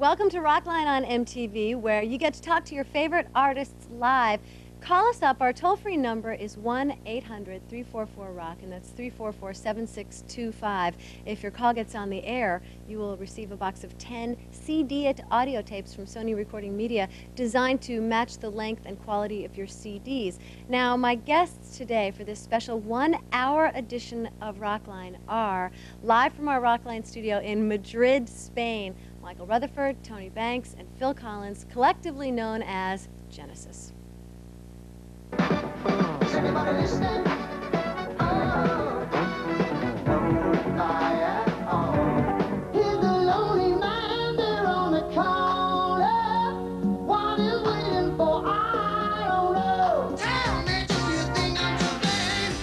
Welcome to Rockline on MTV, where you get to talk to your favorite artists live. Call us up. Our toll-free number is 1-800-344-ROCK, and that's 344-7625. If your call gets on the air, you will receive a box of 10 CD audio tapes from Sony Recording Media designed to match the length and quality of your CDs. Now, my guests today for this special one-hour edition of Rockline are, live from our Rockline studio in Madrid, Spain, Michael Rutherford, Tony Banks, and Phil Collins, collectively known as Genesis. Is anybody listening? Oh, I am on. Here's the lonely man there on the corner. What is waiting for? I don't know. Tell me, do you think I'm to blame?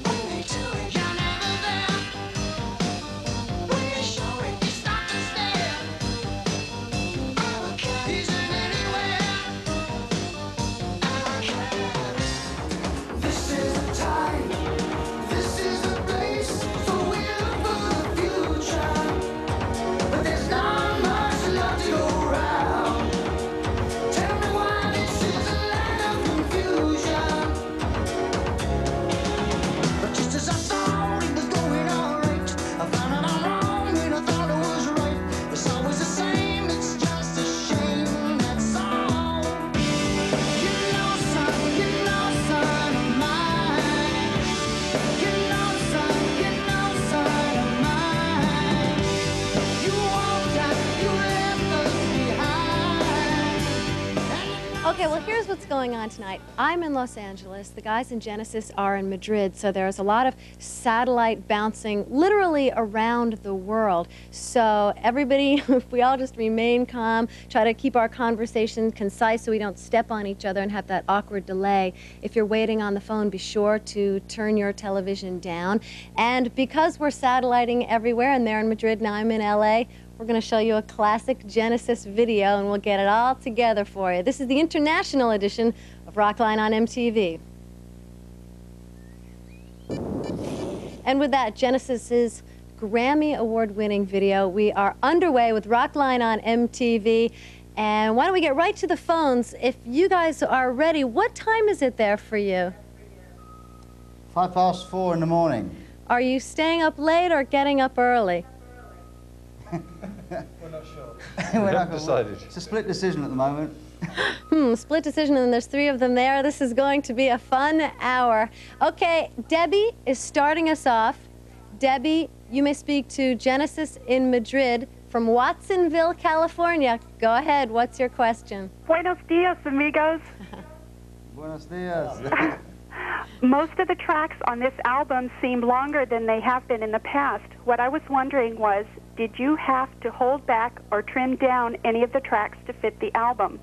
Me too, you're never there. When you show it, you stop and stare. I don't care, he's in anywhere. This is the time, this is the place, so we're for the future. But there's not much love to go around. Tell me why this is a land of confusion. But just as I thought it was going alright, I found out I'm wrong and I thought it was right. It's always the same, it's just a shame, that's all. You know, son of mine. You know, son of mine. You walked out, you left us behind. Okay, well, here's what's going on tonight. I'm in Los Angeles. The guys in Genesis are in Madrid, so there's a lot of satellite bouncing literally around the world. So everybody, if we all just remain calm, try to keep our conversation concise so we don't step on each other and have that awkward delay. If you're waiting on the phone, be sure to turn your television down. And because we're satelliting everywhere, and they're in Madrid and I'm in LA, we're going to show you a classic Genesis video, and we'll get it all together for you. This is the international edition of Rockline on MTV. And with that, Genesis's Grammy Award-winning video, we are underway with Rockline on MTV. And why don't we get right to the phones? If you guys are ready, what time is it there for you? 4:05 in the morning. Are you staying up late or getting up early? We're not sure. We haven't decided. It's a split decision at the moment. Split decision, and there's three of them there. This is going to be a fun hour. Okay, Debbie is starting us off. Debbie, you may speak to Genesis in Madrid from Watsonville, California. Go ahead, what's your question? Buenos dias, amigos. Buenos dias. Most of the tracks on this album seem longer than they have been in the past. What I was wondering was, did you have to hold back or trim down any of the tracks to fit the album?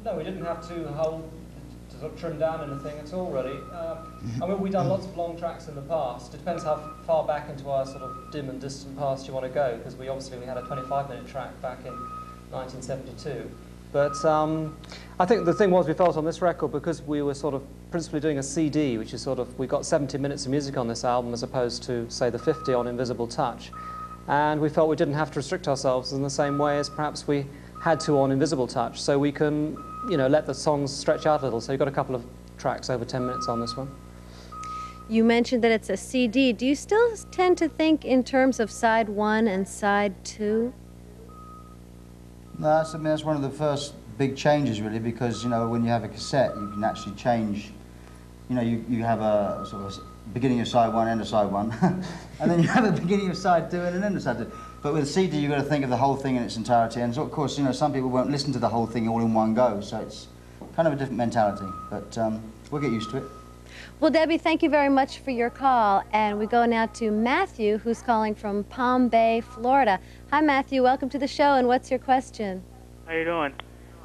No, we didn't have to sort of trim down anything at all, really. I mean, we've done lots of long tracks in the past. It depends how far back into our sort of dim and distant past you want to go, because we had a 25-minute track back in 1972. But I think the thing was, we felt on this record, because we were sort of principally doing a CD, which is sort of, we got 70 minutes of music on this album as opposed to, say, the 50 on Invisible Touch. And we felt we didn't have to restrict ourselves in the same way as perhaps we had to on Invisible Touch, so we can, you know, let the songs stretch out a little. So you've got a couple of tracks over 10 minutes on this one. You mentioned that it's a CD. Do you still tend to think in terms of side one and side two? No, that's one of the first big changes, really, because, you know, when you have a cassette, you can actually change, you know, you have a sort of beginning of side one, end of side one, and then you have a beginning of side two and an end of side two. But with a CD, you've got to think of the whole thing in its entirety, and so, of course, you know, some people won't listen to the whole thing all in one go, so it's kind of a different mentality, but we'll get used to it. Well, Debbie, thank you very much for your call, and we go now to Matthew, who's calling from Palm Bay, Florida. Hi, Matthew. Welcome to the show, and what's your question? How you doing?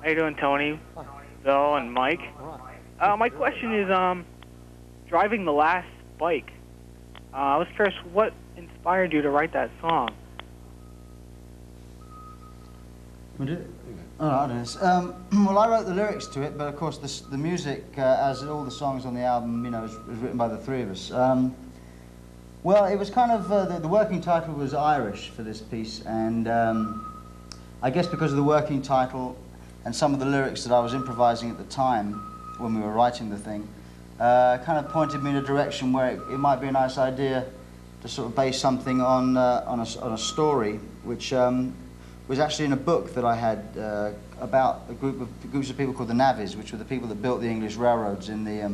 How you doing, Tony, Bill, and Mike? My question is, driving the last bike. I was curious, what inspired you to write that song? We do it? Oh, I don't know. Well, I wrote the lyrics to it, but of course the music, as all the songs on the album, you know, is written by the three of us. Well, it was kind of, the working title was Irish for this piece, and I guess because of the working title and some of the lyrics that I was improvising at the time when we were writing the thing, kind of pointed me in a direction where it might be a nice idea to sort of base something on a story, which was actually in a book that I had about groups of people called the navvies, which were the people that built the English railroads in the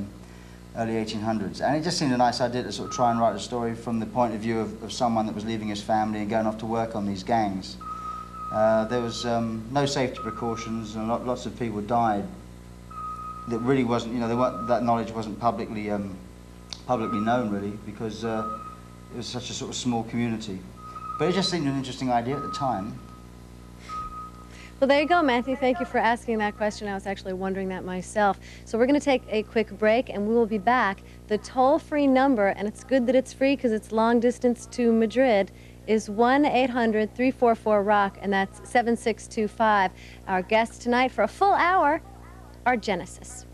early 1800s. And it just seemed a nice idea to sort of try and write a story from the point of view of someone that was leaving his family and going off to work on these gangs. There was no safety precautions, and lots of people died. That really wasn't, you know, that knowledge wasn't publicly known, really, because it was such a sort of small community. But it just seemed an interesting idea at the time. Well, there you go, Matthew. Thank you for asking that question. I was actually wondering that myself. So we're going to take a quick break, and we will be back. The toll-free number, and it's good that it's free because it's long distance to Madrid, is 1-800-344-ROCK, and that's 7625. Our guests tonight for a full hour are Genesis.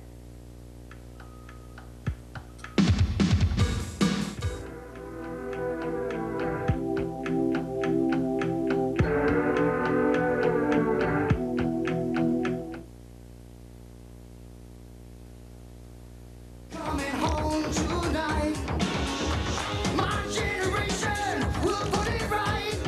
Coming home tonight. My generation will put it right.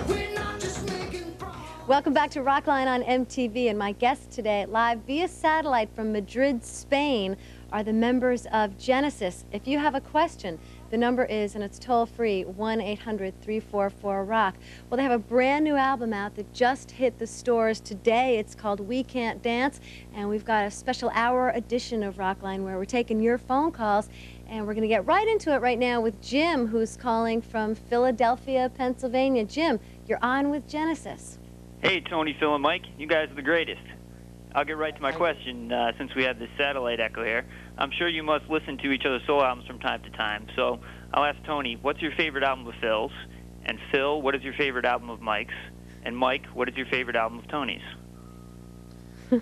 We're not just making progress. Welcome back to Rockline on MTV, and my guests today, live via satellite from Madrid, Spain, are the members of Genesis. If you have a question, the number is, and it's toll-free, 1-800-344-ROCK. Well, they have a brand new album out that just hit the stores today. It's called We Can't Dance, and we've got a special hour edition of Rockline where we're taking your phone calls, and we're going to get right into it right now with Jim, who's calling from Philadelphia, Pennsylvania. Jim, you're on with Genesis. Hey, Tony, Phil, and Mike. You guys are the greatest. I'll get right to my question, since we have this satellite echo here. I'm sure you must listen to each other's solo albums from time to time. So I'll ask Tony, what's your favorite album of Phil's? And Phil, what is your favorite album of Mike's? And Mike, what is your favorite album of Tony's? I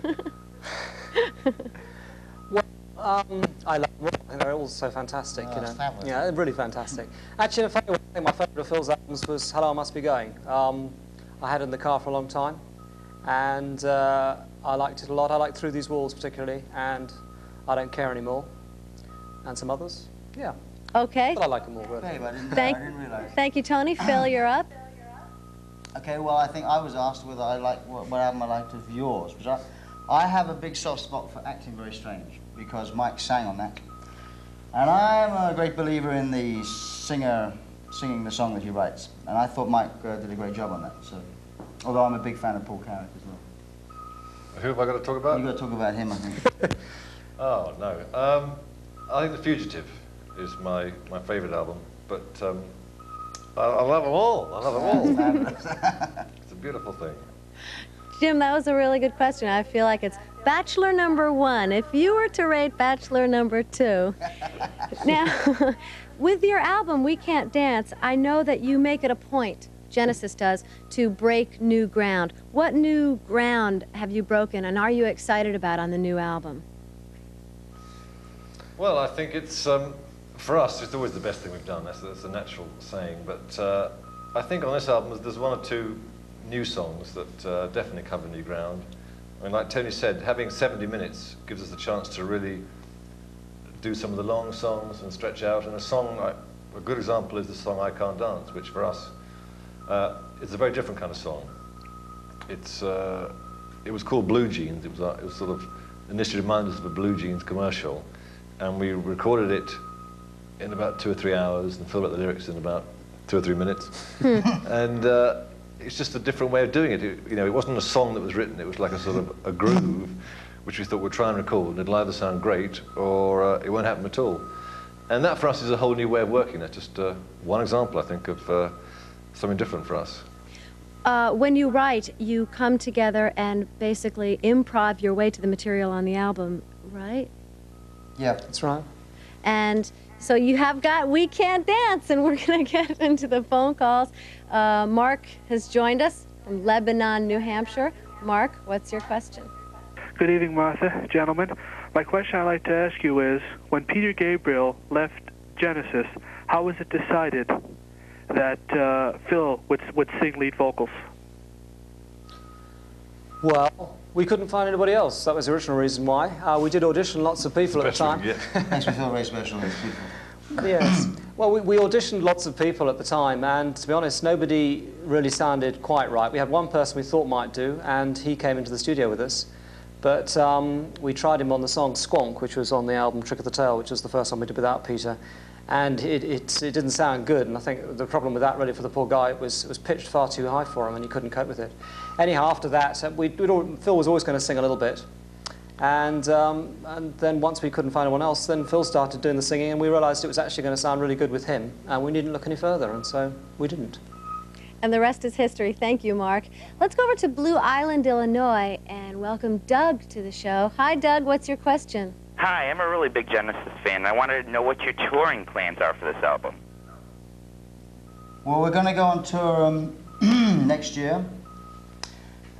love them all, and they're all so fantastic, you know. It's fabulous. Yeah, they're really fantastic. Actually, in fact, I think my favourite of Phil's albums was Hello, I Must Be Going. I had it in the car for a long time, and I liked it a lot. I liked Through These Walls particularly, and I Don't Care Anymore, and some others. Yeah, Okay. but I like them all, really. Babe, I didn't realize. Thank you, Tony. Phil, you're up. Okay, well, I think I was asked whether I like what album I liked of yours, because I have a big soft spot for Acting Very Strange, because Mike sang on that. And I'm a great believer in the singer singing the song that he writes. And I thought Mike did a great job on that, so. Although I'm a big fan of Paul Carrick as well. Who have I got to talk about? You've got to talk about him, I think. Oh, no. I think The Fugitive is my favourite album, but I love them all. I love them all. It's a beautiful thing. Jim, that was a really good question. I feel like it's Bachelor number 1. If you were to rate Bachelor number 2. Now, with your album, We Can't Dance, I know that you make it a point, Genesis does, to break new ground. What new ground have you broken, and are you excited about on the new album? Well, I think it's, for us, it's always the best thing we've done. That's a natural saying. But I think on this album, there's one or two new songs that definitely cover new ground. I mean, like Tony said, having 70 minutes gives us a chance to really do some of the long songs and stretch out. And a good example is the song I Can't Dance, which for us is a very different kind of song. It was called Blue Jeans. It was sort of initially reminded us of a Blue Jeans commercial. And we recorded it in about 2 or 3 hours and filled out the lyrics in about 2 or 3 minutes. And it's just a different way of doing it. It wasn't a song that was written, it was like a sort of a groove, which we thought we'd try and record, and it'll either sound great or it won't happen at all. And that for us is a whole new way of working. That's just one example, I think, of something different for us. When you write, you come together and basically improv your way to the material on the album, right? Yeah. That's right. And so you have got We Can't Dance, and we're going to get into the phone calls. Mark has joined us from Lebanon, New Hampshire. Mark, what's your question? Good evening, Martha, gentlemen. My question I'd like to ask you is, when Peter Gabriel left Genesis, how was it decided that Phil would sing lead vocals? Well, we couldn't find anybody else. That was the original reason why. We did audition lots of people at the time. Makes me feel very special, those people. Yes. Well, we auditioned lots of people at the time, and to be honest, nobody really sounded quite right. We had one person we thought might do, and he came into the studio with us. But we tried him on the song Squonk, which was on the album Trick of the Tail, which was the first one we did without Peter. And it didn't sound good, and I think the problem with that really for the poor guy was pitched far too high for him, and he couldn't cope with it. Anyhow, after that, Phil was always going to sing a little bit. And then once we couldn't find anyone else, then Phil started doing the singing, and we realised it was actually going to sound really good with him, and we needn't look any further, and so we didn't. And the rest is history. Thank you, Mark. Let's go over to Blue Island, Illinois, and welcome Doug to the show. Hi, Doug. What's your question? Hi, I'm a really big Genesis fan. I wanted to know what your touring plans are for this album. Well, we're going to go on tour next year,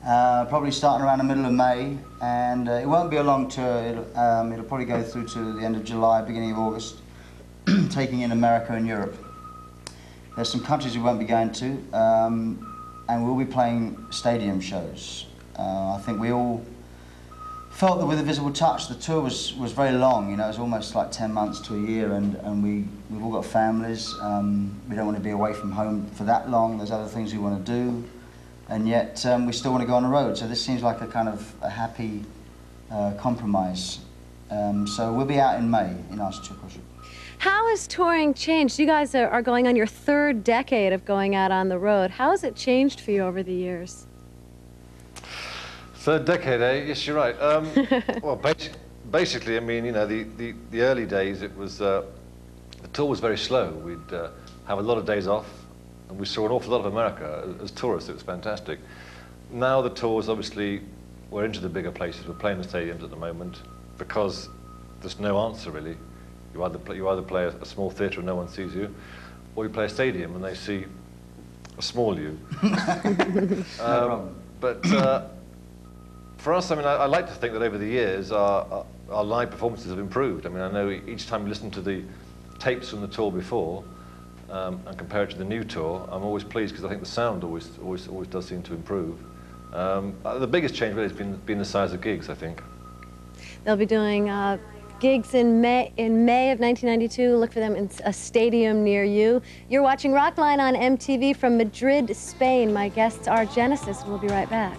probably starting around the middle of May, and it won't be a long tour. It'll probably go through to the end of July, beginning of August, taking in America and Europe. There's some countries we won't be going to, and we'll be playing stadium shows. I think we all felt that with Invisible Touch, the tour was very long. You know, it was almost like 10 months to a year, and we've all got families. We don't want to be away from home for that long. There's other things we want to do, and yet we still want to go on the road. So this seems like a kind of a happy compromise. So we'll be out in May in answer to your question. How has touring changed? You guys are going on your third decade of going out on the road. How has it changed for you over the years? Third decade, eh? Yes, you're right. Well, basically, I mean, you know, the early days, it was the tour was very slow. We'd have a lot of days off, and we saw an awful lot of America as tourists. It was fantastic. Now the tours, obviously, we're into the bigger places. We're playing the stadiums at the moment because there's no answer really. You either play a small theatre and no one sees you, or you play a stadium and they see a small you. No problem. But for us, I mean, I like to think that over the years our live performances have improved. I mean, I know each time we listen to the tapes from the tour before and compare it to the new tour, I'm always pleased because I think the sound always does seem to improve. The biggest change really has been the size of gigs, I think. They'll be doing gigs in May of 1992. Look for them in a stadium near you. You're watching Rockline on MTV from Madrid, Spain. My guests are Genesis, and we'll be right back.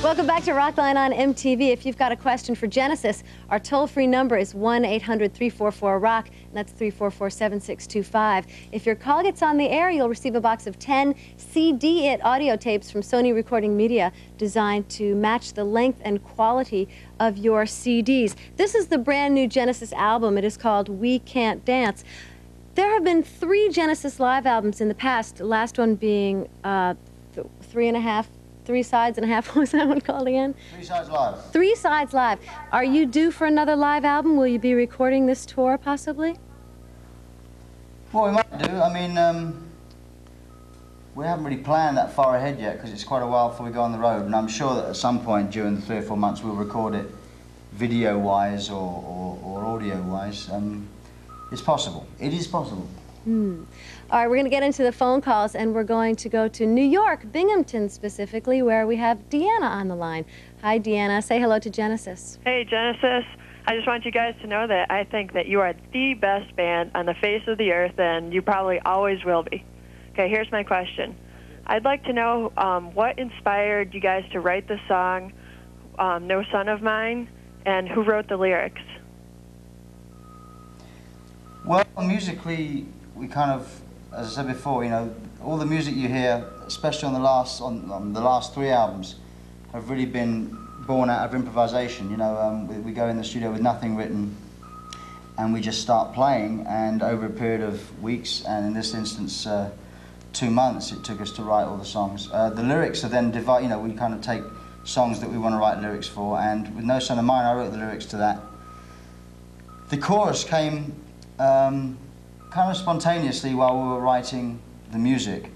Welcome back to Rockline on MTV. If you've got a question for Genesis, our toll-free number is 1-800-344-ROCK, and that's 344-7625. If your call gets on the air, you'll receive a box of 10 CD-IT audio tapes from Sony Recording Media designed to match the length and quality of your CDs. This is the brand new Genesis album. It is called We Can't Dance. There have been 3 Genesis live albums in the past, the last one being 3 sides and a half. What was that one called again? 3 Sides Live. 3 Sides Live. Are you due for another live album? Will you be recording this tour, possibly? Well, we might do. I mean, we haven't really planned that far ahead yet because it's quite a while before we go on the road. And I'm sure that at some point during the 3 or 4 months we'll record it video-wise or audio-wise. It's possible. It is possible. All right, we're going to get into the phone calls, and we're going to go to New York, Binghamton specifically, where we have Deanna on the line. Hi, Deanna. Say hello to Genesis. Hey, Genesis. I just want you guys to know that I think that you are the best band on the face of the earth, and you probably always will be. Okay, here's my question. I'd like to know what inspired you guys to write the song No Son of Mine, and who wrote the lyrics? Well, musically, we kind of, as I said before, you know, all the music you hear, especially on the last 3 albums, have really been born out of improvisation. You know, we go in the studio with nothing written, and we just start playing, and over a period of weeks, and in this instance 2 months, it took us to write all the songs. The lyrics are then divided, you know, we kind of take songs that we want to write lyrics for, and with No Son of Mine, I wrote the lyrics to that. The chorus came kind of spontaneously while we were writing the music,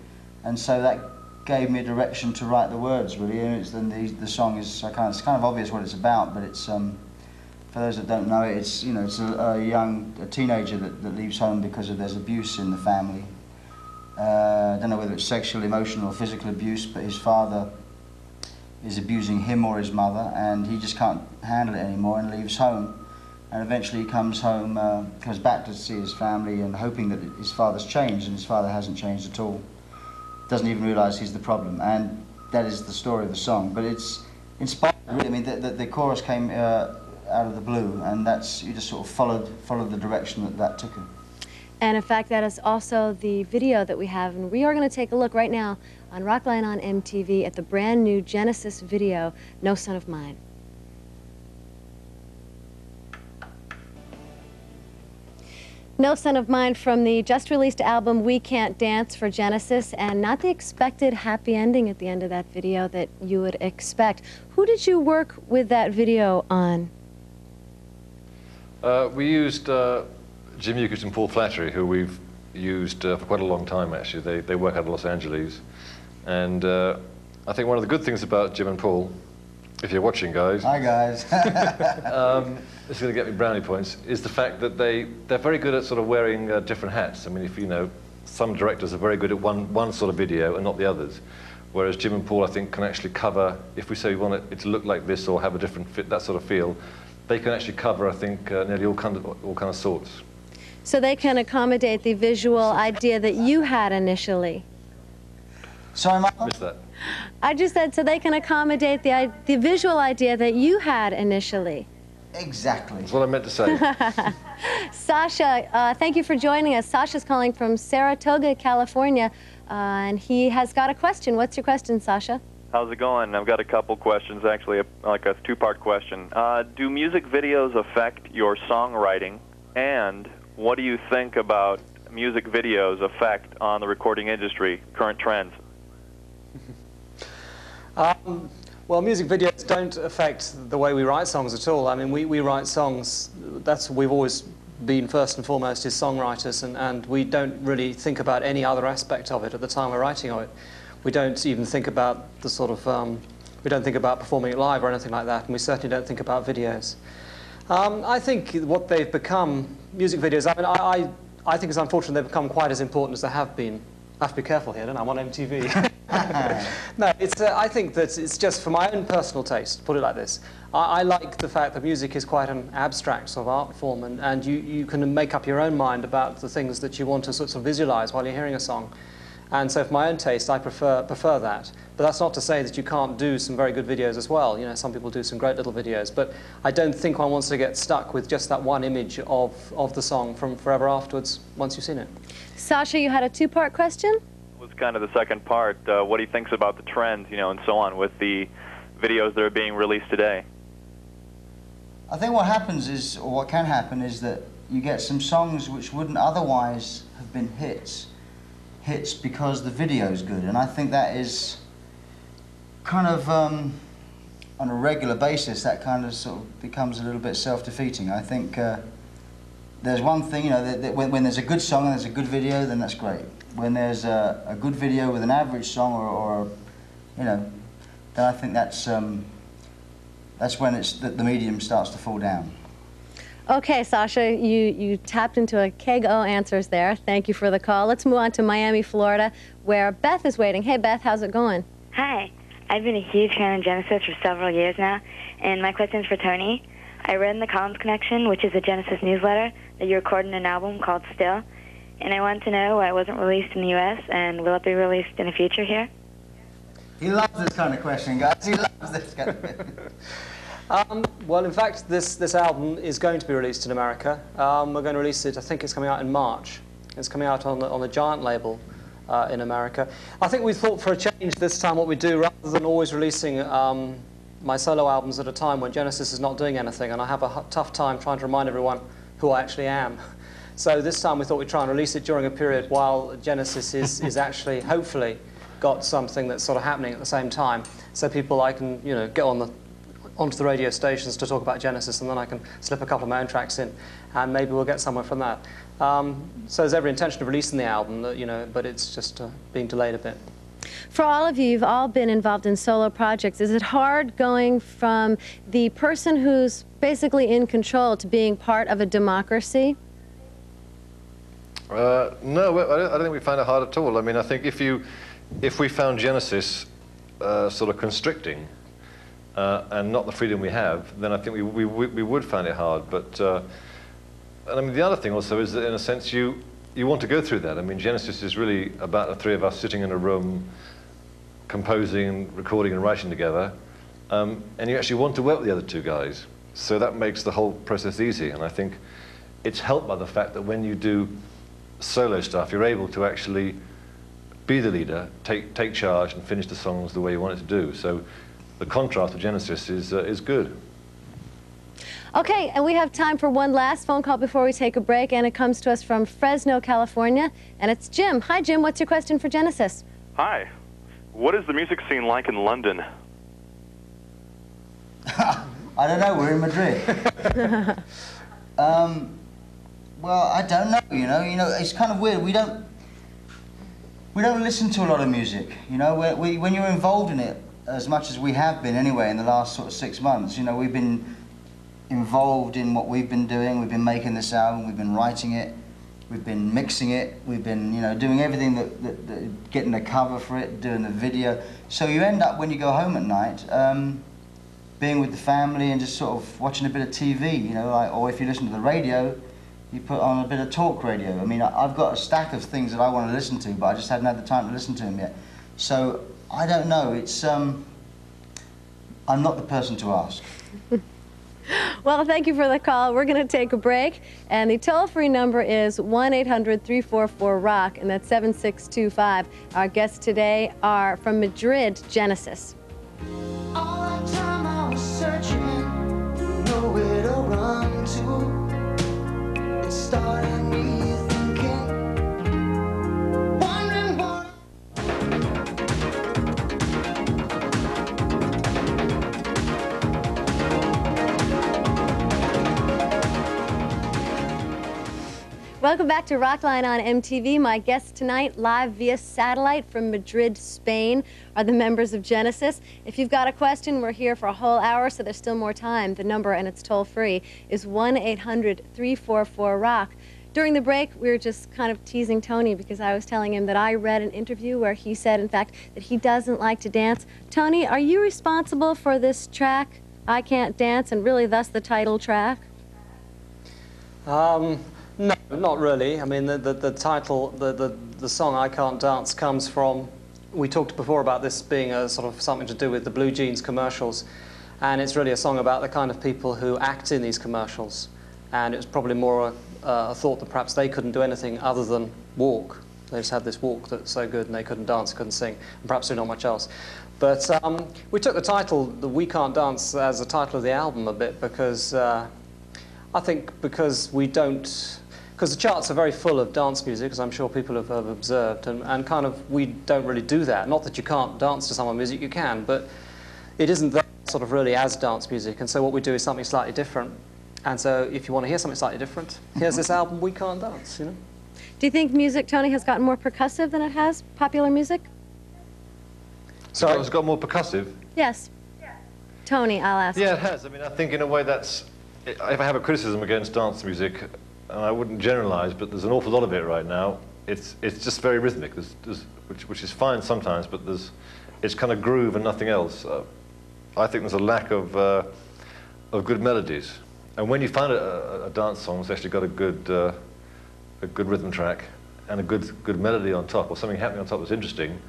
and so that gave me a direction to write the words, really. And the song is it's kind of obvious what it's about, but it's for those that don't know it, it's a teenager that leaves home because there's abuse in the family. I don't know whether it's sexual, emotional, or physical abuse, but his father is abusing him or his mother, and he just can't handle it anymore and leaves home. And eventually he comes home, comes back to see his family, and hoping that his father's changed, and his father hasn't changed at all. Doesn't even realise he's the problem, and that is the story of the song. But it's inspired, really. I mean, the chorus came out of the blue, and you just sort of followed the direction that took him. And in fact, that is also the video that we have, and we are going to take a look right now on Rockline on MTV at the brand new Genesis video, No Son of Mine. No Son of Mine from the just released album We Can't Dance for Genesis, and not the expected happy ending at the end of that video that you would expect. Who did you work with that video on? We used Jim Euclid and Paul Flattery, who we've used for quite a long time, actually. They work out of Los Angeles. And I think one of the good things about Jim and Paul, if you're watching, guys. Hi, guys. It's going to get me brownie points, is the fact that they're very good at sort of wearing different hats. I mean, if you know, some directors are very good at one sort of video and not the others. Whereas Jim and Paul, I think, can actually cover, if we say we want it to look like this or have a different fit, that sort of feel, they can actually cover, I think, nearly all kind of sorts. So they can accommodate the visual idea that you had initially. Sorry, Mike? Missed that. I just said so they can accommodate the visual idea that you had initially. Exactly. That's what I meant to say. Sasha, thank you for joining us. Sasha's calling from Saratoga, California, and he has got a question. What's your question, Sasha? How's it going? I've got a couple questions, actually, like a two-part question. Do music videos affect your songwriting? And what do you think about music videos' effect on the recording industry, current trends? Well, music videos don't affect the way we write songs at all. I mean, we write songs, we've always been first and foremost as songwriters, and we don't really think about any other aspect of it at the time we're writing of it. We don't even think about the sort of, we don't think about performing it live or anything like that, and we certainly don't think about videos. I think what they've become, music videos, I mean, I think it's unfortunate they've become quite as important as they have been. I have to be careful here, don't I? I'm on MTV. No, I think that it's just for my own personal taste, put it like this. I like the fact that music is quite an abstract sort of art form, and you can make up your own mind about the things that you want to sort of visualize while you're hearing a song. And so for my own taste, I prefer that. But that's not to say that you can't do some very good videos as well. You know, some people do some great little videos. But I don't think one wants to get stuck with just that one image of the song from forever afterwards, once you've seen it. Sasha, you had a two-part question? Was kind of the second part. What he thinks about the trends, you know, and so on with the videos that are being released today. I think what happens is, or what can happen, is that you get some songs which wouldn't otherwise have been hits because the video's good, and I think that is kind of on a regular basis, that kind of sort of becomes a little bit self-defeating. I think there's one thing, you know, that when there's a good song and there's a good video, then that's great. When there's a good video with an average song, or you know, then I think that's when the medium starts to fall down. Okay, Sasha, you tapped into a keg o answers there. Thank you for the call. Let's move on to Miami, Florida, where Beth is waiting. Hey, Beth, how's it going? Hi. I've been a huge fan of Genesis for several years now, and my question is for Tony. I read in the Columns Connection, which is a Genesis newsletter, that you're recording an album called Still, and I wanted to know why it wasn't released in the U.S., and will it be released in the future here? He loves this kind of question, guys. He loves this kind of question. Well, in fact, this album is going to be released in America. We're going to release it, I think it's coming out in March. It's coming out on the Giant label in America. I think we thought for a change this time what we'd do, rather than always releasing my solo albums at a time when Genesis is not doing anything, and I have a tough time trying to remind everyone who I actually am. So this time we thought we'd try and release it during a period while Genesis is actually, hopefully, got something that's sort of happening at the same time. So people I can, you know, get onto the radio stations to talk about Genesis, and then I can slip a couple of my own tracks in, and maybe we'll get somewhere from that. So there's every intention of releasing the album, you know, but it's just being delayed a bit. For all of you, you've all been involved in solo projects. Is it hard going from the person who's basically in control to being part of a democracy? No, I don't think we find it hard at all. I mean, I think if we found Genesis sort of constricting and not the freedom we have, then I think we would find it hard. But and I mean, the other thing also is that in a sense you want to go through that. I mean, Genesis is really about the three of us sitting in a room, composing, recording, and writing together, and you actually want to work with the other two guys. So that makes the whole process easy. And I think it's helped by the fact that when you do solo stuff, you're able to actually be the leader, take charge, and finish the songs the way you want it to do. So the contrast with Genesis is good. Okay, and we have time for one last phone call before we take a break, and it comes to us from Fresno, California, and it's Jim. Hi, Jim. What's your question for Genesis? Hi. What is the music scene like in London? I don't know. We're in Madrid. Well, I don't know. You know, it's kind of weird. We don't listen to a lot of music. You know, when you're involved in it as much as we have been anyway in the last sort of 6 months. You know, we've been involved in what we've been doing. We've been making this album. We've been writing it. We've been mixing it. We've been, you know, doing everything that getting the cover for it, doing the video. So you end up when you go home at night, being with the family and just sort of watching a bit of TV. You know, like, or if you listen to the radio, you put on a bit of talk radio. I mean, I've got a stack of things that I want to listen to, but I just haven't had the time to listen to them yet. So I don't know. It's I'm not the person to ask. Well, thank you for the call. We're going to take a break, and the toll-free number is 1-800-344-ROCK, and that's 7625. Our guests today are from Madrid, Genesis. All the time I was searching, nowhere to run to. It started me thinking, wondering what. Welcome back to Rockline on MTV. My guests tonight, live via satellite from Madrid, Spain, are the members of Genesis. If you've got a question, we're here for a whole hour, so there's still more time. The number, and it's toll-free, is 1-800-344-ROCK. During the break, we were just kind of teasing Tony because I was telling him that I read an interview where he said, in fact, that he doesn't like to dance. Tony, are you responsible for this track, I Can't Dance, and really thus the title track? No, not really. I mean, the title, the song I Can't Dance comes from, we talked before about this being a sort of something to do with the Blue Jeans commercials, and it's really a song about the kind of people who act in these commercials, and it was probably more a thought that perhaps they couldn't do anything other than walk. They just had this walk that's so good and they couldn't dance, couldn't sing, and perhaps do not much else. But we took the title, the We Can't Dance, as the title of the album a bit because I think because the charts are very full of dance music, as I'm sure people have observed, and kind of we don't really do that. Not that you can't dance to someone's music, you can, but it isn't that sort of really as dance music, and so what we do is something slightly different. And so if you want to hear something slightly different, here's this album, We Can't Dance, you know. Do you think music, Tony, has gotten more percussive than it has, popular music? So it's got more percussive? Yes. Tony, I'll ask. Yeah, it has. I mean, I think in a way that's, if I have a criticism against dance music, and I wouldn't generalize, but there's an awful lot of it right now. It's just very rhythmic, which is fine sometimes, but it's kind of groove and nothing else. I think there's a lack of good melodies. And when you find a dance song that's actually got a good rhythm track and a good melody on top, or something happening on top that's interesting,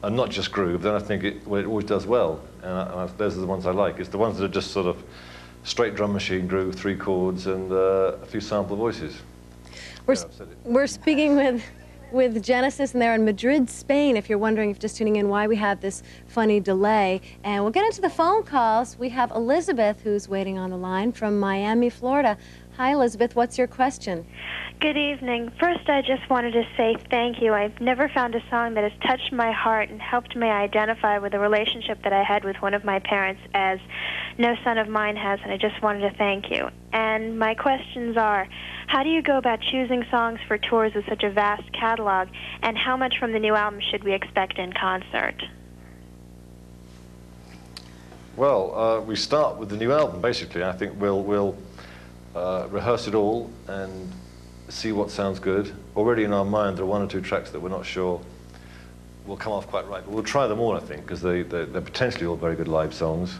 and not just groove, then I think it always does well. And those are the ones I like. It's the ones that are just sort of straight drum machine groove, 3 chords, and a few sample voices. We're speaking with Genesis, and they're in Madrid, Spain, if you're wondering, if you're just tuning in, why we have this funny delay. And we'll get into the phone calls. We have Elizabeth, who's waiting on the line from Miami, Florida. Hi, Elizabeth. What's your question? Good evening. First, I just wanted to say thank you. I've never found a song that has touched my heart and helped me identify with a relationship that I had with one of my parents as no son of mine has, and I just wanted to thank you. And my questions are, how do you go about choosing songs for tours with such a vast catalog, and how much from the new album should we expect in concert? Well, we start with the new album, basically. I think we'll rehearse it all and see what sounds good. Already in our mind, there are 1 or 2 tracks that we're not sure will come off quite right, but we'll try them all, I think, because they're potentially all very good live songs.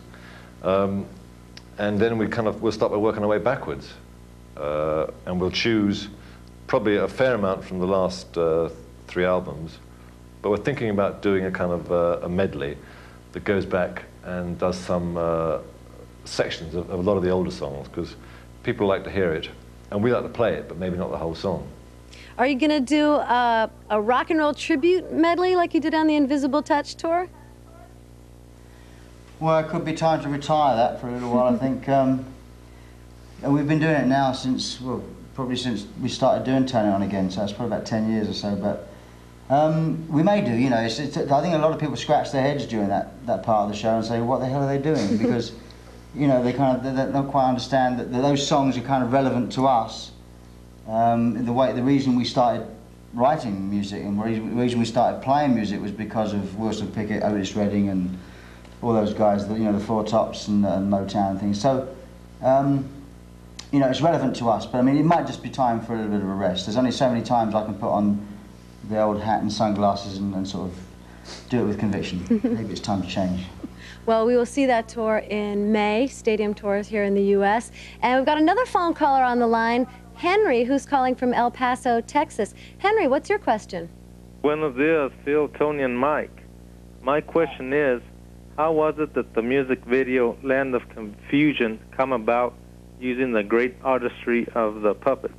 And then we'll start by working our way backwards. And we'll choose probably a fair amount from the last 3 albums, but we're thinking about doing a kind of a medley that goes back and does some sections of a lot of the older songs, because people like to hear it, and we like to play it, but maybe not the whole song. Are you going to do a rock and roll tribute medley like you did on the Invisible Touch tour? Well, it could be time to retire that for a little while, I think. And we've been doing it now since, well, probably since we started doing Turn It On Again, so it's probably about 10 years or so, but we may do, you know. I think a lot of people scratch their heads during that part of the show and say, what the hell are they doing? Because, you know, they don't quite understand that those songs are kind of relevant to us. The reason we started writing music and the reason we started playing music was because of Wilson Pickett, Otis Redding, and all those guys, you know, the Four Tops and Motown and things. So, you know, it's relevant to us, but I mean, it might just be time for a little bit of a rest. There's only so many times I can put on the old hat and sunglasses and sort of do it with conviction. Maybe it's time to change. Well, we will see that tour in May, stadium tours here in the U.S. And we've got another phone caller on the line, Henry, who's calling from El Paso, Texas. Henry, what's your question? Buenos dias, Phil, Tony, and Mike. My question is, how was it that the music video Land of Confusion come about using the great artistry of the puppets?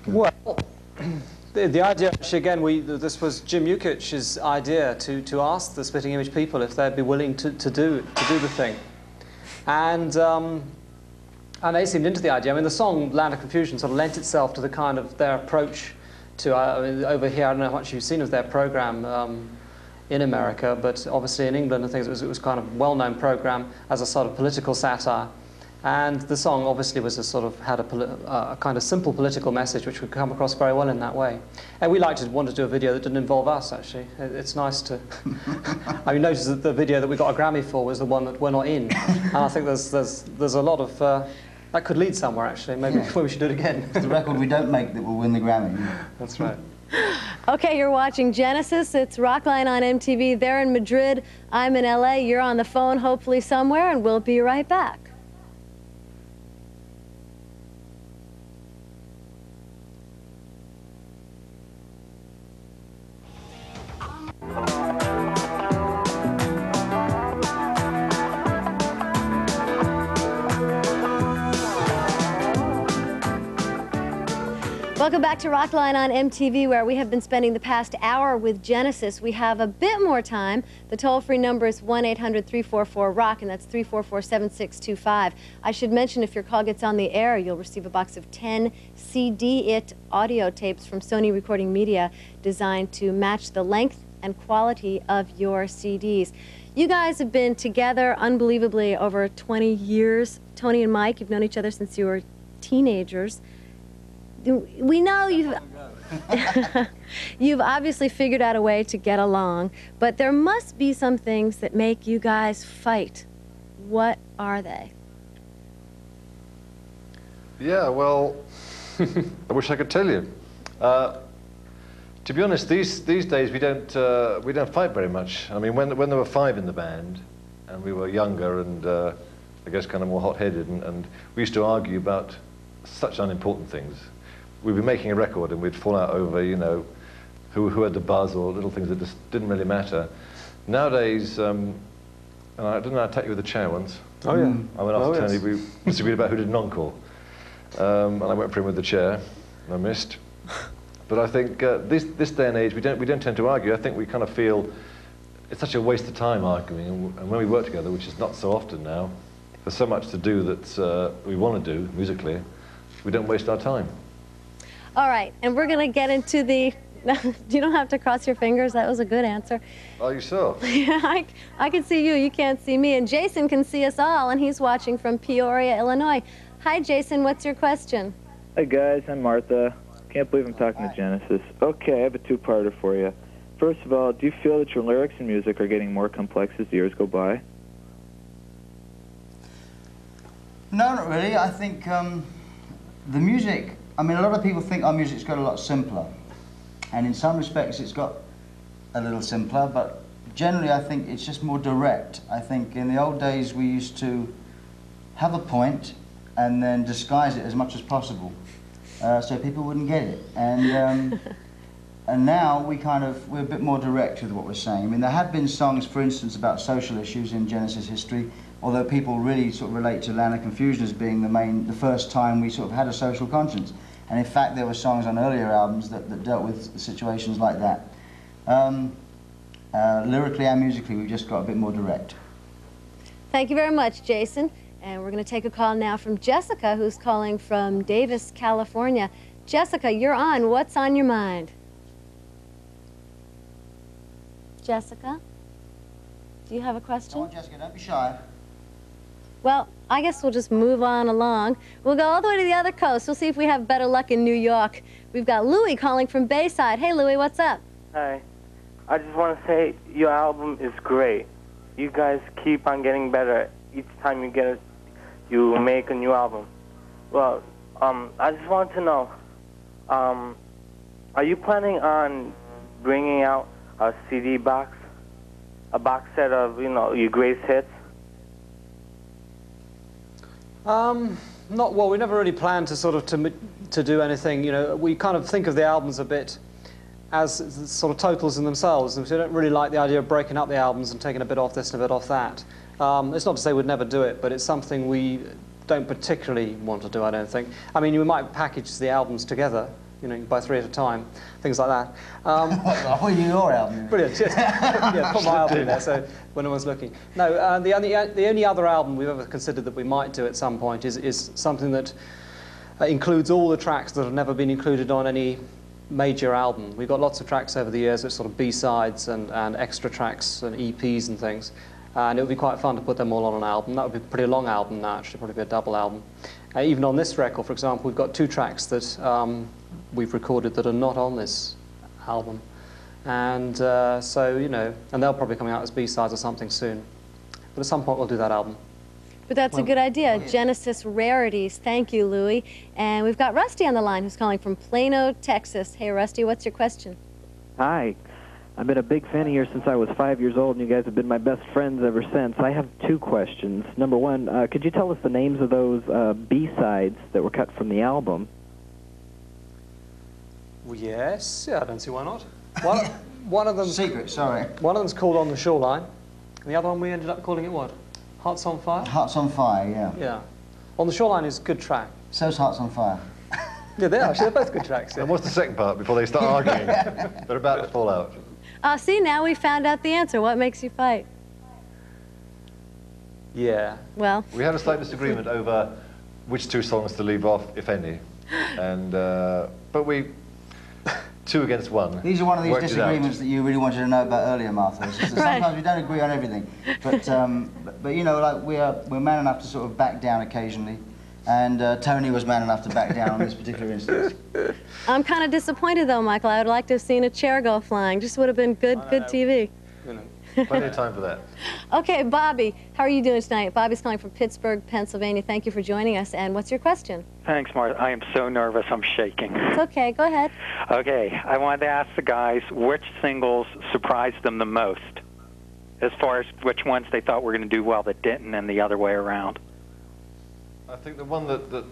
Well, the idea, actually, again, this was Jim Yukich's idea to ask the Spitting Image people if they'd be willing to do the thing, and they seemed into the idea. I mean, the song "Land of Confusion" sort of lent itself to the kind of their approach to. I mean, over here, I don't know how much you've seen of their program in America, but obviously in England, I think it was kind of well-known program as a sort of political satire. And the song obviously was had a kind of simple political message which would come across very well in that way. And we wanted to do a video that didn't involve us, actually. It's nice to... I mean, notice that the video that we got a Grammy for was the one that we're not in. And I think there's a lot of... that could lead somewhere, actually. Maybe we should do it again. It's the record we don't make that will win the Grammy. That's right. Okay, you're watching Genesis. It's Rockline on MTV. They're in Madrid. I'm in LA. You're on the phone, hopefully somewhere, and we'll be right back. Welcome back to Rockline on MTV, where we have been spending the past hour with Genesis. We have a bit more time. The toll-free number is 1-800-344-ROCK, and that's 344-7625. I should mention, if your call gets on the air, you'll receive a box of 10 CD-IT audio tapes from Sony Recording Media designed to match the length and quality of your CDs. You guys have been together unbelievably over 20 years. Tony and Mike, you've known each other since you were teenagers. We know you've obviously figured out a way to get along, but there must be some things that make you guys fight. What are they? Yeah, well, I wish I could tell you. To be honest, these days we don't fight very much. I mean, when there were 5 in the band, and we were younger and I guess kind of more hot-headed, and we used to argue about such unimportant things. We'd be making a record and we'd fall out over, you know, who had the buzz or little things that just didn't really matter. Nowadays, and I didn't attack you with a chair once. Oh yeah. I went off to Tony, we disagreed about who did an encore. And I went for him with the chair, and I missed. But I think this day and age, we don't tend to argue. I think we kind of feel it's such a waste of time arguing, and when we work together, which is not so often now, there's so much to do that we want to do musically, we don't waste our time. All right, and we're going to get into the... You don't have to cross your fingers. That was a good answer. Are you sure? Yeah, I can see you. You can't see me. And Jason can see us all, and he's watching from Peoria, Illinois. Hi, Jason. What's your question? Hi, guys. I'm Martha. Can't believe I'm talking to Genesis. Okay, I have a two-parter for you. First of all, do you feel that your lyrics and music are getting more complex as the years go by? No, not really. I think the music, I mean, a lot of people think our music's got a lot simpler. And in some respects, it's got a little simpler, but generally, I think it's just more direct. I think in the old days, we used to have a point and then disguise it as much as possible, so people wouldn't get it. And now we're a bit more direct with what we're saying. I mean, there have been songs, for instance, about social issues in Genesis history, although people really sort of relate to Land of Confusion as being the first time we sort of had a social conscience. And in fact, there were songs on earlier albums that dealt with situations like that. Lyrically and musically, we've just got a bit more direct. Thank you very much, Jason. And we're going to take a call now from Jessica, who's calling from Davis, California. Jessica, you're on. What's on your mind? Jessica, do you have a question? Come on, Jessica, don't be shy. Well, I guess we'll just move on along. We'll go all the way to the other coast. We'll see if we have better luck in New York. We've got Louie calling from Bayside. Hey, Louie, what's up? Hi. I just want to say your album is great. You guys keep on getting better. Each time you make a new album. Well, I just want to know, are you planning on bringing out a CD box? A box set of, your greatest hits? Not well. We never really planned to sort of to do anything. We kind of think of the albums a bit as sort of totals in themselves, and we don't really like the idea of breaking up the albums and taking a bit off this and a bit off that. It's not to say we'd never do it, but it's something we don't particularly want to do, I don't think. I mean, we might package the albums together. You buy 3 at a time, things like that. Oh, your album. Brilliant. Yeah, put my album in there, so when no one's looking. No, the only other album we've ever considered that we might do at some point is something that includes all the tracks that have never been included on any major album. We've got lots of tracks over the years, it's sort of B-sides and extra tracks and EPs and things. And it would be quite fun to put them all on an album. That would be a pretty long album now, actually, probably be a double album. Even on this record, for example, we've got 2 tracks that we've recorded that are not on this album. And so, and they'll probably come out as B-sides or something soon. But at some point we'll do that album. But that's a good idea. Genesis Rarities. Thank you, Louie. And we've got Rusty on the line who's calling from Plano, Texas. Hey, Rusty, what's your question? Hi. I've been a big fan of yours since I was 5 years old, and you guys have been my best friends ever since. I have 2 questions. Number one, could you tell us the names of those B-sides that were cut from the album? Well, yes. Yeah, I don't see why not. One of them... Secret, sorry. One of them's called On the Shoreline, and the other one we ended up calling it what? Hearts on Fire? Hearts on Fire, yeah. Yeah. On the Shoreline is a good track. So's Hearts on Fire. Yeah, they are. Actually, they're both good tracks. Yeah. And what's the second part before they start arguing? They're about to fall out. See, now we found out the answer. What makes you fight? Yeah. Well. We had a slight disagreement over which 2 songs to leave off, if any. And, but we, 2 against 1. These are one of these disagreements that you really wanted to know about earlier, Martha. It's just that sometimes we don't agree on everything. But like we're man enough to sort of back down occasionally. And Tony was man enough to back down on this particular instance. I'm kind of disappointed, though, Michael. I would like to have seen a chair go flying. Just would have been good TV. Plenty of time for that. Okay, Bobby, how are you doing tonight? Bobby's calling from Pittsburgh, Pennsylvania. Thank you for joining us. And what's your question? Thanks, Martha. I am so nervous, I'm shaking. It's okay. Go ahead. Okay, I wanted to ask the guys which singles surprised them the most, as far as which ones they thought were going to do well that didn't, and the other way around. I think the one that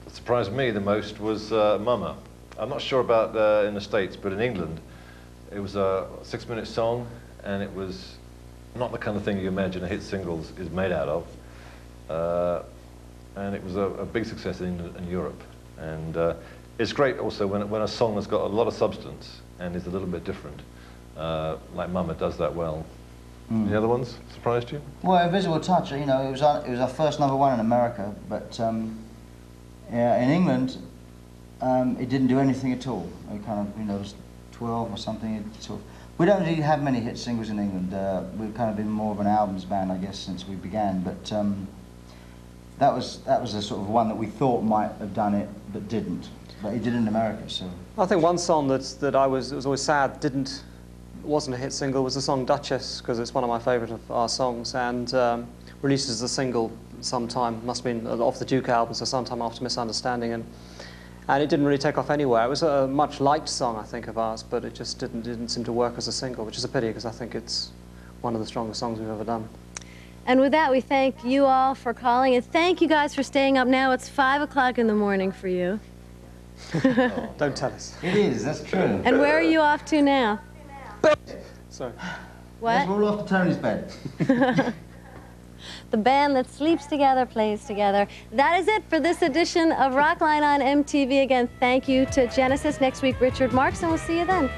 surprised me the most was Mama. I'm not sure about in the States, but in England, it was a 6-minute song, and it was not the kind of thing you imagine a hit single is made out of. And it was a big success in England and Europe. And it's great also when a song has got a lot of substance and is a little bit different, like Mama does that well. Any other ones surprised you? Well, Invisible Touch, you know, it was our first #1 in America, but yeah, in England, it didn't do anything at all. It kind of, you know, it was 12 or something. We don't really have many hit singles in England. We've kind of been more of an albums band, I guess, since we began. But that was a sort of one that we thought might have done it, but didn't. But it did in America. So I think one song that I was always sad wasn't a hit single was the song Duchess, because it's one of my favourite of our songs, and released as a single sometime, must have been off the Duke album, so sometime after Misunderstanding, and it didn't really take off anywhere. It was a much liked song, I think, of ours, but it just didn't seem to work as a single, which is a pity because I think it's one of the strongest songs we've ever done. And with that, we thank you all for calling, and thank you guys for staying up now. It's 5 o'clock in the morning for you. Don't tell us. it is, that's true. And where are you off to now? Sorry. What? Yes, we're all off to Tony's bed. The band that sleeps together, plays together. That is it for this edition of Rockline on MTV. Again, thank you to Genesis. Next week, Richard Marks, and we'll see you then.